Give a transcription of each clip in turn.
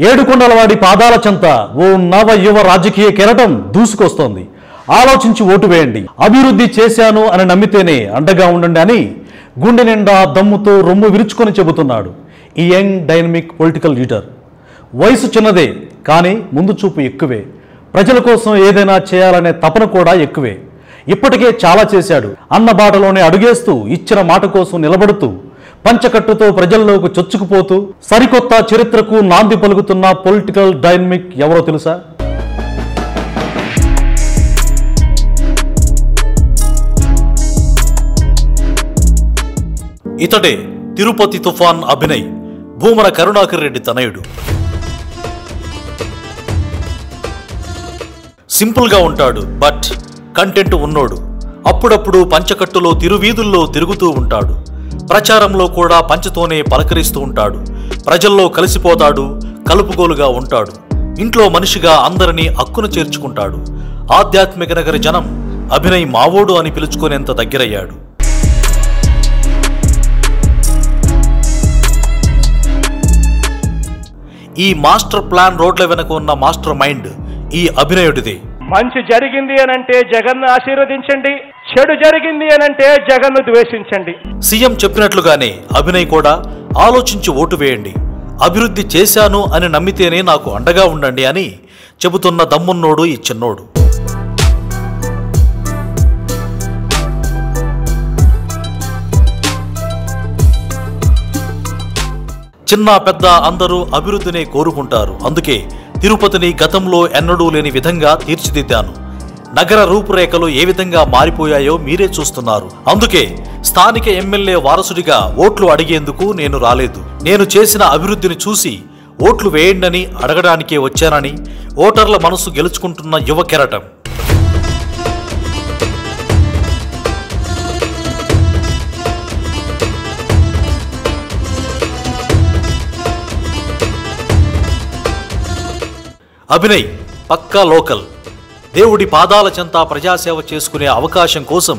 ఏడుకొండలవాడి పాదాల చెంత ఓ నవ యువ రాజకీయ కెరటం దూసుకొస్తోంది. ఆలోచించి ఓటు వేయండి, అభివృద్ధి చేశాను అని నమ్మితేనే అండగా ఉండండి అని గుండె నిండా దమ్ముతో రొమ్ము విరుచుకొని చెబుతున్నాడు ఈ యంగ్ డైనమిక్ పొలిటికల్ లీడర్. వయసు చిన్నదే, కానీ ముందు చూపు ఎక్కువే. ప్రజల కోసం ఏదైనా చేయాలనే తపన కూడా ఎక్కువే. ఇప్పటికే చాలా చేశాడు. అన్న బాటలోనే అడుగేస్తూ ఇచ్చిన మాట కోసం నిలబడుతూ పంచకట్టుతో ప్రజల్లోకి చొచ్చుకుపోతూ సరికొత్త చరిత్రకు నాంది పలుకుతున్న పొలిటికల్ డైనమిక్ ఎవరో తెలుసా? ఇతడే తిరుపతి తుఫాన్ అభినయ్, భూమన కరుణాకర్ రెడ్డి తనయుడు. సింపుల్గా ఉంటాడు, బట్ కంటెంట్ ఉన్నోడు. అప్పుడప్పుడు పంచకట్టులో తిరువీధుల్లో తిరుగుతూ ఉంటాడు. ప్రచారంలో కూడా పంచతోనే పలకరిస్తూ ఉంటాడు. ప్రజల్లో కలిసిపోతాడు, కలుపుగోలుగా ఉంటాడు. ఇంట్లో మనిషిగా అందరినీ హక్కును చేర్చుకుంటాడు. ఆధ్యాత్మిక నగరి జనం అభినయ్ మావోడు అని పిలుచుకునేంత దగ్గరయ్యాడు. ఈ మాస్టర్ ప్లాన్ రోడ్ల వెనక ఉన్న మాస్టర్ మైండ్ ఈ అభినయుడిదే. మంచి జరిగింది అనంటే జగన్ను ఆశీర్వదించండి, చెడు జరిగింది అనంటే జగన్ను ద్వేషించండి. సీఎం చెప్పినట్లుగానే అభినయ్ కూడా ఆలోచించి ఓటు వేయండి, అభివృద్ధి చేశాను అని నమ్మితేనే నాకు అండగా ఉండండి అని చెబుతున్న దమ్మున్నోడు ఈ చిన్నోడు. చిన్న పెద్ద అందరూ అభివృద్ధిని కోరుకుంటారు. అందుకే తిరుపతిని గతంలో ఎన్నడూ లేని విధంగా తీర్చిదిద్దాను. నగర రూపురేఖలు ఏ విధంగా మారిపోయాయో మీరే చూస్తున్నారు. అందుకే స్థానిక ఎమ్మెల్యే వారసుడిగా ఓట్లు అడిగేందుకు నేను రాలేదు. నేను చేసిన అభివృద్ధిని చూసి ఓట్లు వేయండని అడగడానికే వచ్చానని ఓటర్ల మనసు గెలుచుకుంటున్న యువ కెరటం. అభినయ్ పక్కా లోకల్. దేవుడి పాదాల చెంత ప్రజాసేవ చేసుకునే అవకాశం కోసం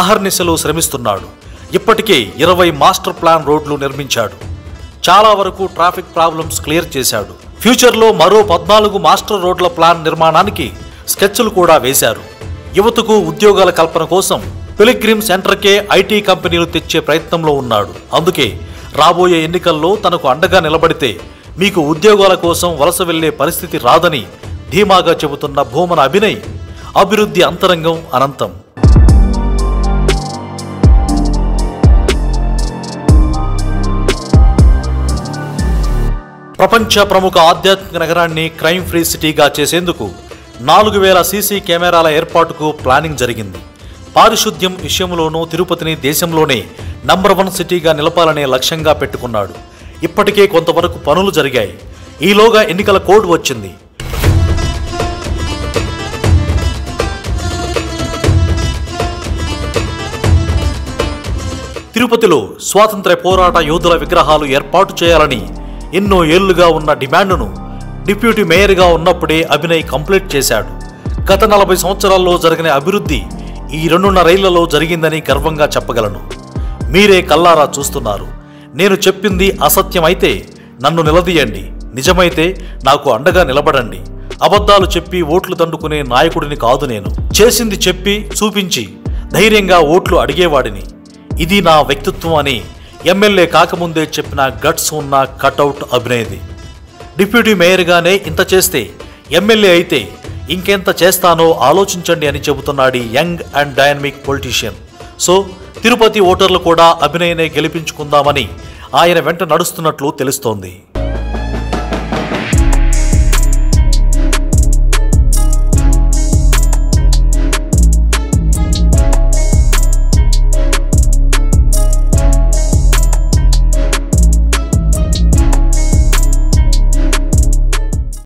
అహర్నిశలు శ్రమిస్తున్నాడు. ఇప్పటికే 20 మాస్టర్ ప్లాన్ రోడ్లు నిర్మించాడు. చాలా వరకు ట్రాఫిక్ ప్రాబ్లమ్స్ క్లియర్ చేశాడు. ఫ్యూచర్లో మరో 14 మాస్టర్ రోడ్ల ప్లాన్ నిర్మాణానికి స్కెచ్లు కూడా వేశారు. యువతకు ఉద్యోగాల కల్పన కోసం పిలిగ్రిమ్ సెంటర్కే ఐటీ కంపెనీలు తెచ్చే ప్రయత్నంలో ఉన్నాడు. అందుకే రాబోయే ఎన్నికల్లో తనకు అండగా నిలబడితే మీకు ఉద్యోగాల కోసం వలస వెళ్లే పరిస్థితి రాదని ధీమాగా చెబుతున్న భూమన అభినయ్ అభివృద్ధి అంతరంగం అనంతం. ప్రపంచ ప్రముఖ ఆధ్యాత్మిక నగరాన్ని క్రైమ్ ఫ్రీ సిటీగా చేసేందుకు 4000 సీసీ కెమెరాల ఏర్పాటుకు ప్లానింగ్ జరిగింది. పారిశుద్ధ్యం విషయంలోనూ తిరుపతిని దేశంలోనే నంబర్ 1 సిటీగా నిలపాలనే లక్ష్యంగా పెట్టుకున్నాడు. ఇప్పటికే కొంతవరకు పనులు జరిగాయి. ఈలోగా ఎన్నికల కోడ్ వచ్చింది. తిరుపతిలో స్వాతంత్ర్య పోరాట యోధుల విగ్రహాలు ఏర్పాటు చేయాలని ఎన్నో ఏళ్లుగా ఉన్న డిమాండ్ను డిప్యూటీ మేయర్గా ఉన్నప్పుడే అభినయ్ కంప్లీట్ చేశాడు. గత 40 సంవత్సరాల్లో జరిగిన అభివృద్ధి ఈ 2.5 ఏళ్లలో జరిగిందని గర్వంగా చెప్పగలను. మీరే కల్లారా చూస్తున్నారు. నేను చెప్పింది అసత్యమైతే నన్ను నిలదీయండి, నిజమైతే నాకు అండగా నిలబడండి. అబద్ధాలు చెప్పి ఓట్లు దండుకునే నాయకుడిని కాదు నేను. చేసింది చెప్పి చూపించి ధైర్యంగా ఓట్లు అడిగేవాడిని. ఇది నా వ్యక్తిత్వం అని ఎమ్మెల్యే కాకముందే చెప్పిన గట్స్ ఉన్న కటౌట్ అభినయ్ది. డిప్యూటీ మేయర్గానే ఇంత చేస్తే ఎమ్మెల్యే అయితే ఇంకెంత చేస్తానో ఆలోచించండి అని చెబుతున్నాడు young and dynamic politician. So Tirupati ఓటర్లు కూడా అభినయ్నే గెలిపించుకుందామని ఆయన వెంట నడుస్తున్నట్లు తెలుస్తోంది.